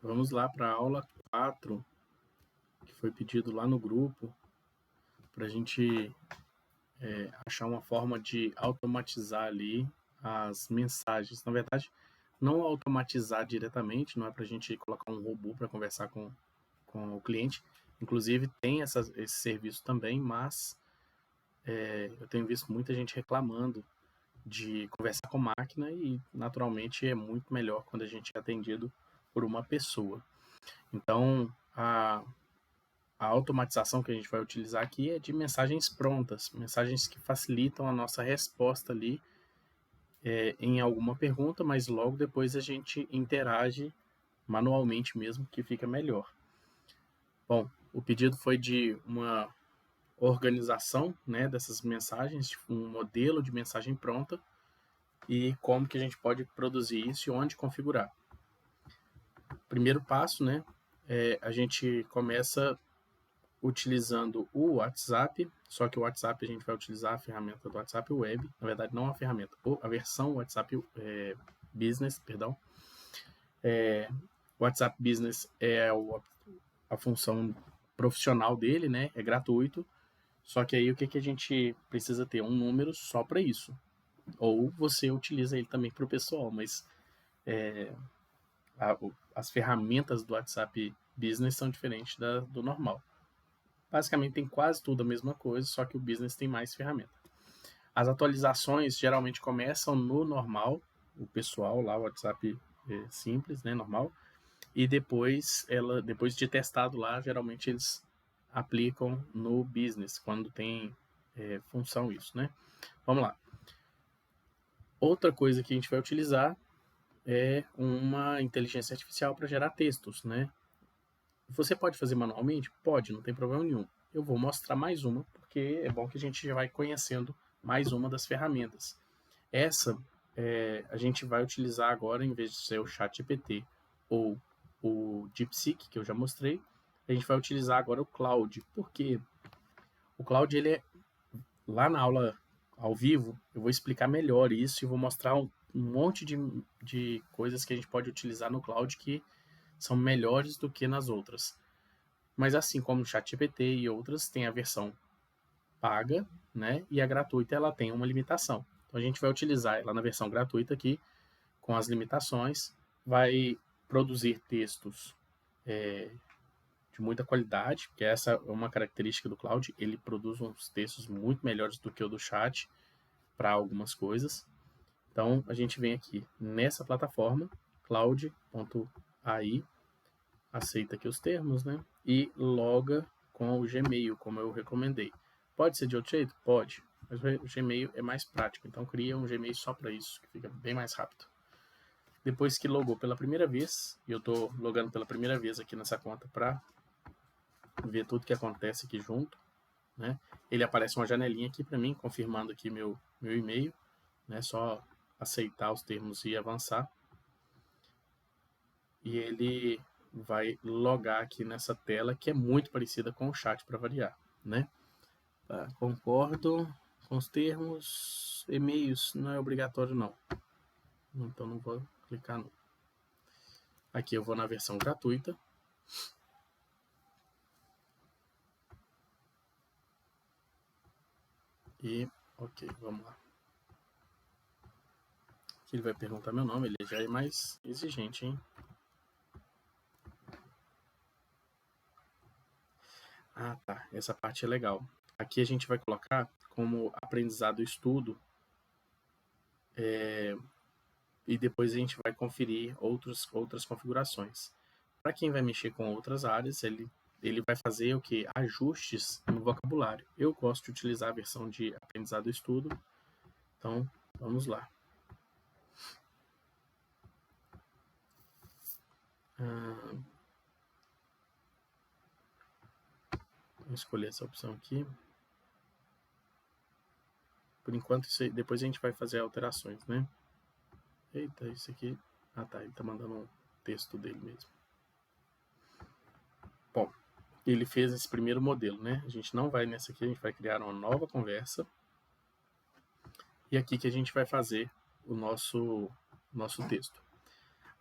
Vamos lá para a aula 4, que foi pedido lá no grupo, para a gente achar uma forma de automatizar ali as mensagens. Na verdade, não automatizar diretamente, não é para a gente colocar um robô para conversar com o cliente. Inclusive, tem esse serviço também, mas eu tenho visto muita gente reclamando de conversar com máquina e, naturalmente, é muito melhor quando a gente é atendido por uma pessoa. Então, a automatização que a gente vai utilizar aqui é de mensagens prontas, mensagens que facilitam a nossa resposta ali em alguma pergunta, mas logo depois a gente interage manualmente mesmo, que fica melhor. Bom, o pedido foi de uma organização, né, dessas mensagens, tipo um modelo de mensagem pronta e como que a gente pode produzir isso e onde configurar. Primeiro passo, né, a gente começa utilizando o WhatsApp, só que o WhatsApp a gente vai utilizar a ferramenta do WhatsApp Web, na verdade não a ferramenta, a versão WhatsApp Business, perdão. O WhatsApp Business é a função profissional dele, né? É gratuito, só que aí o que a gente precisa ter? Um número só para isso. Ou você utiliza ele também para o pessoal, mas as ferramentas do WhatsApp Business são diferentes do normal. Basicamente tem quase tudo a mesma coisa, só que o business tem mais ferramenta. As atualizações geralmente começam no normal, o pessoal lá, o WhatsApp simples, né, normal, e depois de testado lá, geralmente eles aplicam no business, quando tem função isso, né? Vamos lá. Outra coisa que a gente vai utilizar é uma inteligência artificial para gerar textos, né? Você pode fazer manualmente? Pode, não tem problema nenhum. Eu vou mostrar mais uma, porque é bom que a gente já vai conhecendo mais uma das ferramentas. Essa a gente vai utilizar agora, em vez de ser o ChatGPT ou o DeepSeek, que eu já mostrei, a gente vai utilizar agora o Claude. Por quê? O Claude, ele lá na aula ao vivo, eu vou explicar melhor isso e vou mostrar um monte de coisas que a gente pode utilizar no Claude que são melhores do que nas outras. Mas assim como o ChatGPT e outras, tem a versão paga, né? E a gratuita ela tem uma limitação. Então a gente vai utilizar ela na versão gratuita aqui, com as limitações, vai produzir textos de muita qualidade, que essa é uma característica do Claude, ele produz uns textos muito melhores do que o do chat para algumas coisas. Então a gente vem aqui nessa plataforma, cloud.ai, aceita aqui os termos, né? E loga com o Gmail, como eu recomendei. Pode ser de outro jeito? Pode. Mas o Gmail é mais prático, então cria um Gmail só para isso, que fica bem mais rápido. Depois que logou pela primeira vez, e eu estou logando pela primeira vez aqui nessa conta para ver tudo que acontece aqui junto, né? Ele aparece uma janelinha aqui para mim, confirmando aqui meu e-mail, né? Só aceitar os termos e avançar. E ele vai logar aqui nessa tela, que é muito parecida com o chat para variar, né? Tá, concordo com os termos, e-mails não é obrigatório não. Então não vou clicar não. Aqui eu vou na versão gratuita. E, ok, vamos lá. Aqui ele vai perguntar meu nome, ele já é mais exigente, hein? Ah, tá, essa parte é legal. Aqui a gente vai colocar como aprendizado estudo e depois a gente vai conferir outras configurações. Para quem vai mexer com outras áreas, ele vai fazer o que? Ajustes no vocabulário. Eu gosto de utilizar a versão de aprendizado estudo, então vamos lá. Vou escolher essa opção aqui. Por enquanto, depois a gente vai fazer alterações, né? Eita, isso aqui... Ah, tá, ele tá mandando um texto dele mesmo. Bom, ele fez esse primeiro modelo, né? A gente não vai nessa aqui, a gente vai criar uma nova conversa. E aqui que a gente vai fazer o nosso texto.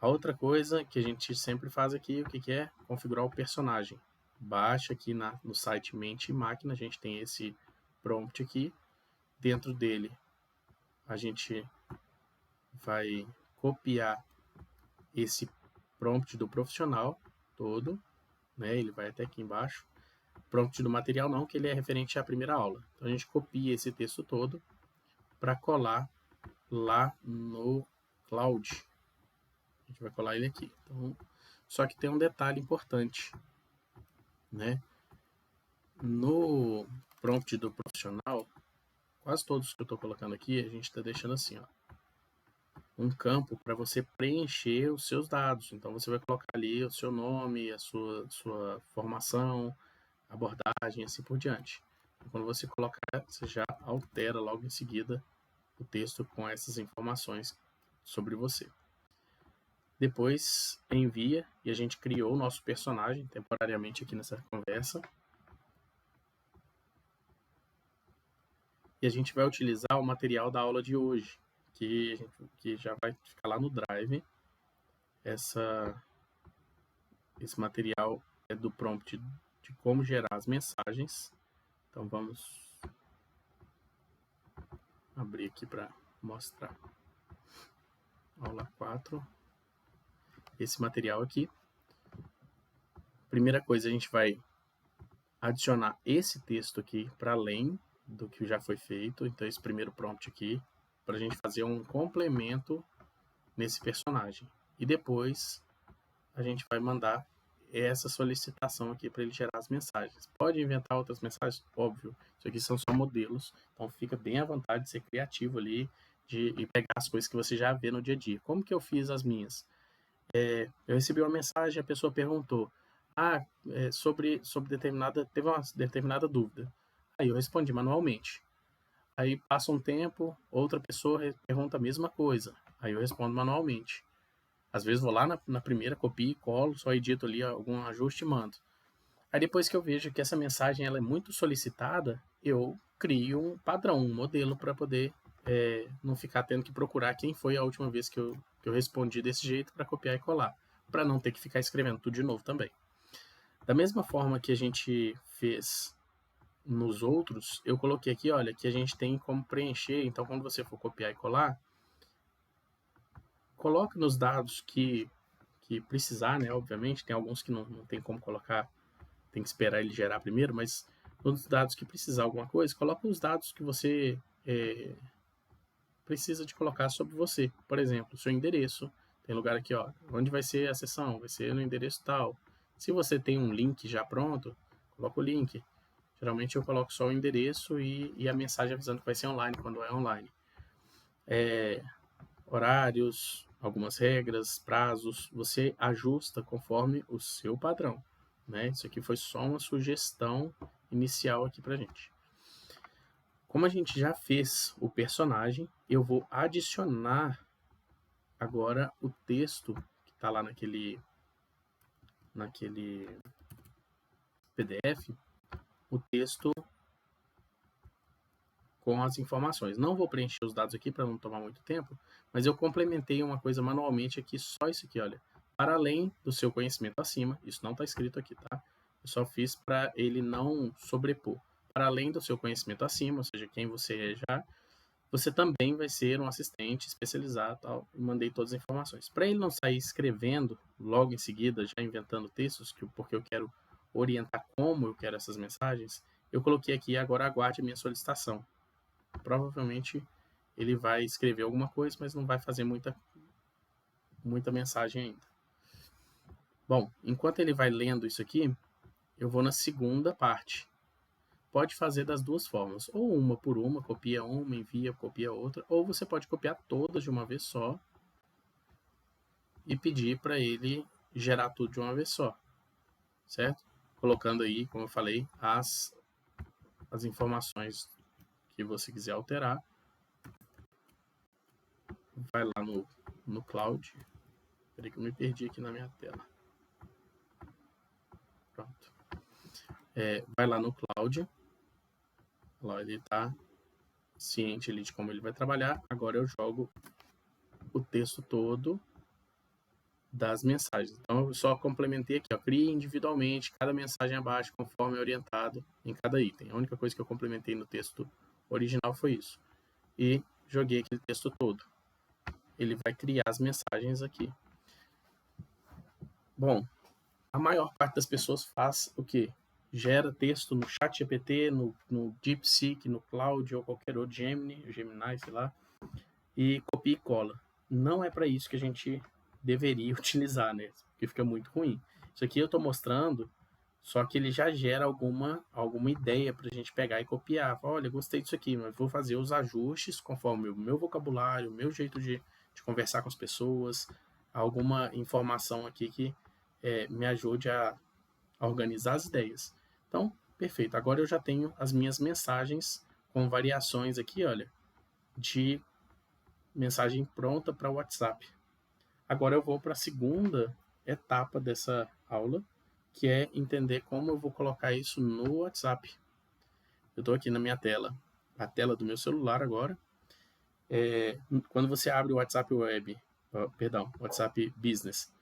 A outra coisa que a gente sempre faz aqui, o que é? Configurar o personagem. Baixa aqui no site Mente e Máquina, a gente tem esse prompt aqui. Dentro dele, a gente vai copiar esse prompt do profissional todo, né? Ele vai até aqui embaixo. Prompt do material não, que ele é referente à primeira aula. Então a gente copia esse texto todo para colar lá no Cloud. A gente vai colar ele aqui. Então, só que tem um detalhe importante, né? No prompt do profissional, quase todos que eu estou colocando aqui, a gente está deixando assim, ó, um campo para você preencher os seus dados. Então você vai colocar ali o seu nome, a sua formação, abordagem, assim por diante. E quando você colocar, você já altera logo em seguida o texto com essas informações sobre você. Depois envia e a gente criou o nosso personagem temporariamente aqui nessa conversa. E a gente vai utilizar o material da aula de hoje, que já vai ficar lá no Drive. Esse material é do prompt de como gerar as mensagens. Então vamos abrir aqui para mostrar. Aula 4. Esse material aqui. Primeira coisa, a gente vai adicionar esse texto aqui para além do que já foi feito. Então esse primeiro prompt aqui, para a gente fazer um complemento nesse personagem. E depois a gente vai mandar essa solicitação aqui para ele gerar as mensagens. Pode inventar outras mensagens? Óbvio. Isso aqui são só modelos. Então fica bem à vontade de ser criativo ali e pegar as coisas que você já vê no dia a dia. Como que eu fiz as minhas? Eu recebi uma mensagem, a pessoa perguntou teve uma determinada dúvida. Aí eu respondi manualmente. Aí passa um tempo, outra pessoa pergunta a mesma coisa. Aí eu respondo manualmente. Às vezes vou lá na primeira, copio e colo, só edito ali algum ajuste e mando. Aí depois que eu vejo que essa mensagem ela é muito solicitada, eu crio um padrão, um modelo para poder não ficar tendo que procurar quem foi a última vez que eu respondi desse jeito para copiar e colar, para não ter que ficar escrevendo tudo de novo também. Da mesma forma que a gente fez nos outros, eu coloquei aqui, olha, que a gente tem como preencher, então quando você for copiar e colar, coloque nos dados que precisar, né? Obviamente, tem alguns que não tem como colocar, tem que esperar ele gerar primeiro, mas nos dados que precisar alguma coisa, coloque os dados que você precisa de colocar sobre você. Por exemplo, seu endereço. Tem lugar aqui, ó, onde vai ser a sessão? Vai ser no endereço tal. Se você tem um link já pronto, coloca o link. Geralmente eu coloco só o endereço e a mensagem avisando que vai ser online, quando é online. Horários, algumas regras, prazos, você ajusta conforme o seu padrão, né? Isso aqui foi só uma sugestão inicial aqui pra gente. Como a gente já fez o personagem, eu vou adicionar agora o texto que está lá naquele PDF, o texto com as informações. Não vou preencher os dados aqui para não tomar muito tempo, mas eu complementei uma coisa manualmente aqui, só isso aqui, olha. Para além do seu conhecimento acima, isso não está escrito aqui, tá? Eu só fiz para ele não sobrepor. Para além do seu conhecimento acima, ou seja, quem você é já, você também vai ser um assistente especializado, tal. Eu mandei todas as informações. Para ele não sair escrevendo logo em seguida, já inventando textos, porque eu quero orientar como eu quero essas mensagens, eu coloquei aqui, agora aguarde a minha solicitação. Provavelmente ele vai escrever alguma coisa, mas não vai fazer muita mensagem ainda. Bom, enquanto ele vai lendo isso aqui, eu vou na segunda parte. Pode fazer das duas formas, ou uma por uma, copia uma, envia, copia outra, ou você pode copiar todas de uma vez só e pedir para ele gerar tudo de uma vez só, certo? Colocando aí, como eu falei, as informações que você quiser alterar. Vai lá no Cloud. Peraí que eu me perdi aqui na minha tela. Pronto. Vai lá no Cloud. Lá ele está ciente ali de como ele vai trabalhar. Agora eu jogo o texto todo das mensagens. Então, eu só complementei aqui, ó, crie individualmente cada mensagem abaixo, conforme orientado em cada item. A única coisa que eu complementei no texto original foi isso. E joguei aquele texto todo. Ele vai criar as mensagens aqui. Bom, a maior parte das pessoas faz o quê? Gera texto no ChatGPT, no DeepSeek, no Claude ou qualquer outro, Gemini, sei lá, e copia e cola. Não é para isso que a gente deveria utilizar, né? Porque fica muito ruim. Isso aqui eu estou mostrando, só que ele já gera alguma ideia para a gente pegar e copiar. Olha, gostei disso aqui, mas vou fazer os ajustes conforme o meu vocabulário, o meu jeito de conversar com as pessoas, alguma informação aqui que me ajude a organizar as ideias. Então, perfeito. Agora eu já tenho as minhas mensagens com variações aqui, olha, de mensagem pronta para o WhatsApp. Agora eu vou para a segunda etapa dessa aula, que é entender como eu vou colocar isso no WhatsApp. Eu estou aqui na minha tela, a tela do meu celular agora. Quando você abre o WhatsApp Web, WhatsApp Business,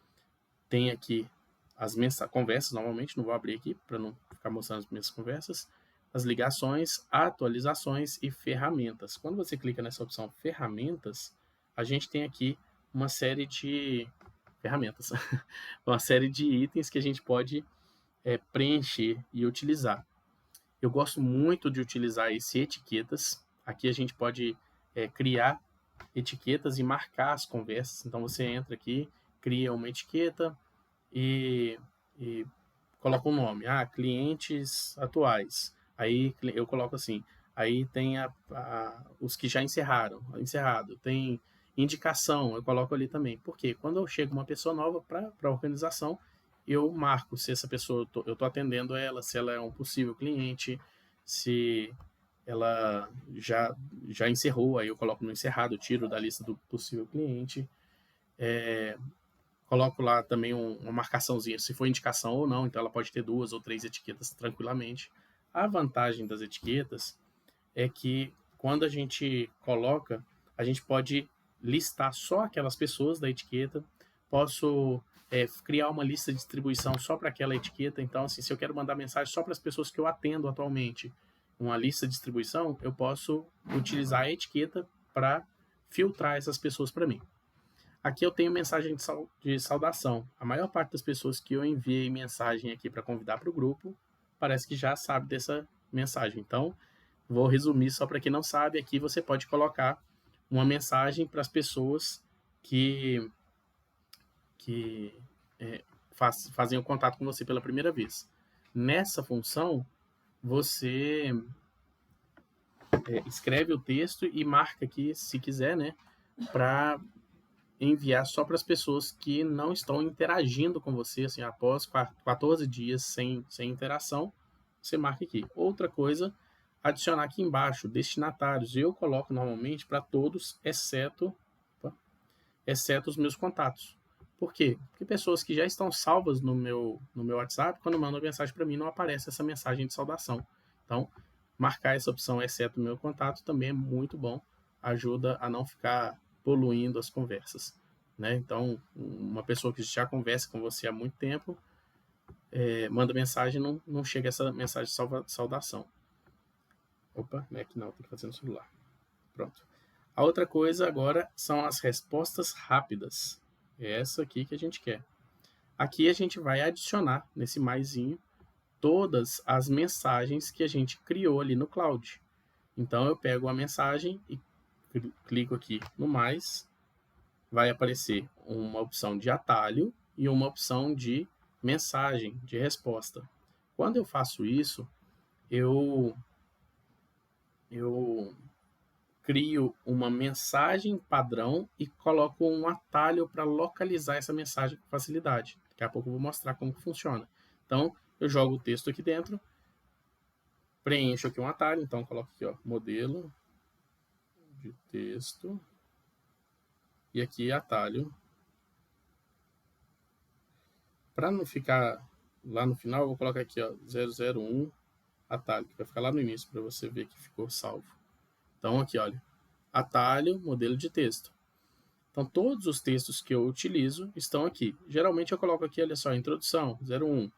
tem aqui as conversas, normalmente, não vou abrir aqui para não ficar mostrando as minhas conversas, as ligações, atualizações e ferramentas. Quando você clica nessa opção ferramentas, a gente tem aqui uma série de ferramentas, uma série de itens que a gente pode preencher e utilizar. Eu gosto muito de utilizar esse etiquetas. Aqui a gente pode criar etiquetas e marcar as conversas. Então você entra aqui, cria uma etiqueta e coloca um nome. Clientes atuais. Aí eu coloco assim. Aí tem os que já encerrado. Tem indicação, eu coloco ali também. Porque quando chega uma pessoa nova para a organização, eu marco se essa pessoa, eu estou atendendo ela, se ela é um possível cliente, se ela já encerrou, aí eu coloco no encerrado, tiro da lista do possível cliente. Coloco lá também uma marcaçãozinha, se for indicação ou não, então ela pode ter 2 ou 3 etiquetas tranquilamente. A vantagem das etiquetas é que quando a gente coloca, a gente pode listar só aquelas pessoas da etiqueta, posso criar uma lista de distribuição só para aquela etiqueta, então assim, se eu quero mandar mensagem só para as pessoas que eu atendo atualmente, uma lista de distribuição, eu posso utilizar a etiqueta para filtrar essas pessoas para mim. Aqui eu tenho mensagem de saudação. A maior parte das pessoas que eu enviei mensagem aqui para convidar para o grupo, parece que já sabe dessa mensagem. Então, vou resumir só para quem não sabe. Aqui você pode colocar uma mensagem para as pessoas que fazem o contato com você pela primeira vez. Nessa função, você escreve o texto e marca aqui, se quiser, né, para enviar só para as pessoas que não estão interagindo com você, assim, após 14 dias sem interação, você marca aqui. Outra coisa, adicionar aqui embaixo, destinatários. Eu coloco normalmente para todos, exceto os meus contatos. Por quê? Porque pessoas que já estão salvas no meu WhatsApp, quando mandam mensagem para mim, não aparece essa mensagem de saudação. Então, marcar essa opção, exceto o meu contato, também é muito bom. Ajuda a não ficar poluindo as conversas. Né? Então, uma pessoa que já conversa com você há muito tempo, manda mensagem, não chega essa mensagem de saudação. Opa, Mac não, tem que fazer no celular. Pronto. A outra coisa agora são as respostas rápidas. É essa aqui que a gente quer. Aqui a gente vai adicionar, nesse maisinho, todas as mensagens que a gente criou ali no Cloud. Então, eu pego a mensagem e clico aqui no mais, vai aparecer uma opção de atalho e uma opção de mensagem, de resposta. Quando eu faço isso, eu crio uma mensagem padrão e coloco um atalho para localizar essa mensagem com facilidade. Daqui a pouco eu vou mostrar como funciona. Então, eu jogo o texto aqui dentro, preencho aqui um atalho, então coloco aqui, ó, modelo de texto e aqui atalho. Para não ficar lá no final, eu vou colocar aqui, ó, 001 atalho, que vai ficar lá no início para você ver que ficou salvo. Então aqui, olha, atalho, modelo de texto. Então, todos os textos que eu utilizo estão aqui. Geralmente eu coloco aqui, olha só, introdução, 01.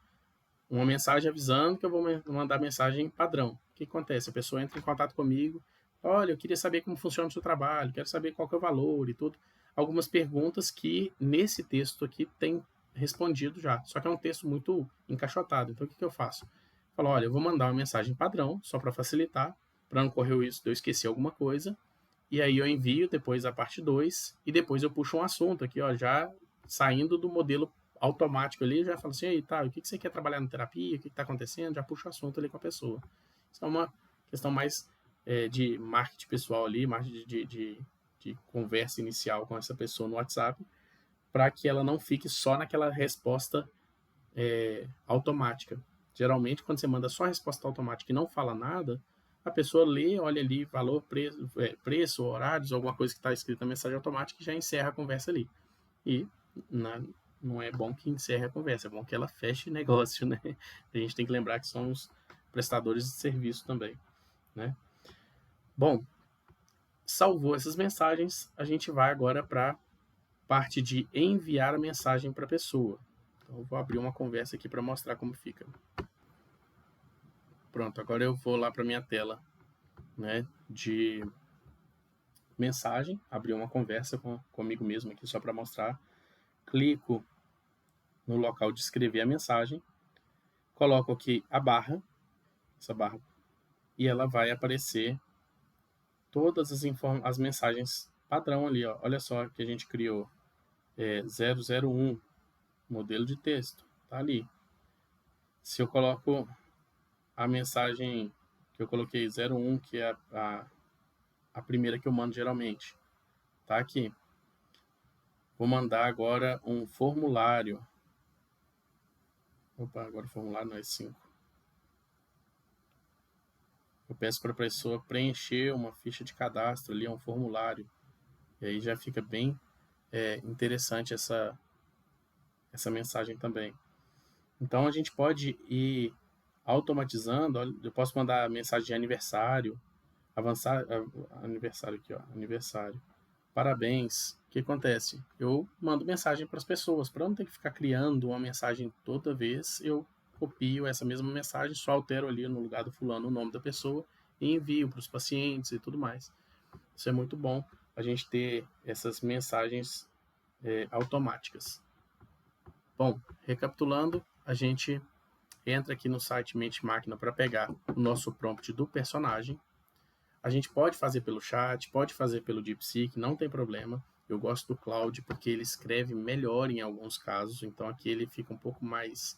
Uma mensagem avisando que eu vou mandar mensagem padrão. O que acontece? A pessoa entra em contato comigo, olha, eu queria saber como funciona o seu trabalho, quero saber qual que é o valor e tudo. Algumas perguntas que nesse texto aqui tem respondido já, só que é um texto muito encaixotado. Então, o que eu faço? Falo, olha, eu vou mandar uma mensagem padrão, só para facilitar, para não correr o risco de eu esquecer alguma coisa, e aí eu envio depois a parte 2, e depois eu puxo um assunto aqui, ó, já saindo do modelo automático ali, já falo assim, aí, tá, o que você quer trabalhar na terapia, o que está acontecendo, já puxo o assunto ali com a pessoa. Isso é uma questão mais de marketing pessoal ali, marketing de conversa inicial com essa pessoa no WhatsApp, para que ela não fique só naquela resposta automática. Geralmente, quando você manda só a resposta automática e não fala nada, a pessoa lê, olha ali, valor, preço, horários, alguma coisa que está escrita na mensagem automática e já encerra a conversa ali. E não é bom que encerre a conversa, é bom que ela feche negócio, né? A gente tem que lembrar que somos prestadores de serviço também, né? Bom, salvou essas mensagens, a gente vai agora para parte de enviar a mensagem para a pessoa. Então, eu vou abrir uma conversa aqui para mostrar como fica. Pronto, agora eu vou lá para minha tela, né, de mensagem, abrir uma conversa comigo mesmo aqui só para mostrar. Clico no local de escrever a mensagem, coloco aqui a barra, essa barra, e ela vai aparecer todas as mensagens padrão ali, ó. Olha só que a gente criou 001, modelo de texto, tá ali. Se eu coloco a mensagem que eu coloquei 01, que é a primeira que eu mando geralmente, tá aqui. Vou mandar agora um formulário. Opa, agora o formulário não é 5. Eu peço para a pessoa preencher uma ficha de cadastro ali, um formulário. E aí já fica bem interessante essa mensagem também. Então a gente pode ir automatizando. Eu posso mandar mensagem de aniversário, aniversário aqui, ó, aniversário. Parabéns. O que acontece? Eu mando mensagem para as pessoas, para não ter que ficar criando uma mensagem toda vez. Eu copio essa mesma mensagem, só altero ali no lugar do fulano o nome da pessoa e envio para os pacientes e tudo mais. Isso é muito bom, a gente ter essas mensagens automáticas. Bom, recapitulando, a gente entra aqui no site Mente Máquina para pegar o nosso prompt do personagem. A gente pode fazer pelo chat, pode fazer pelo DeepSeek, não tem problema. Eu gosto do Claude porque ele escreve melhor em alguns casos, então aqui ele fica um pouco mais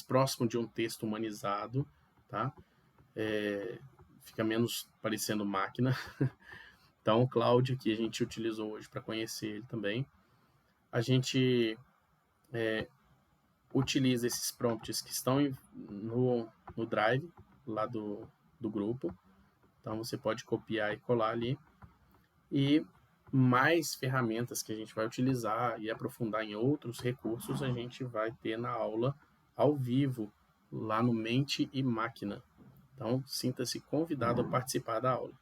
próximo de um texto humanizado, tá? Fica menos parecendo máquina. Então o Claude que a gente utilizou hoje para conhecer ele também. A gente utiliza esses prompts que estão no Drive lá do grupo. Então você pode copiar e colar ali. E mais ferramentas que a gente vai utilizar e aprofundar em outros recursos a gente vai ter na aula ao vivo, lá no Mente e Máquina. Então, sinta-se convidado a participar da aula.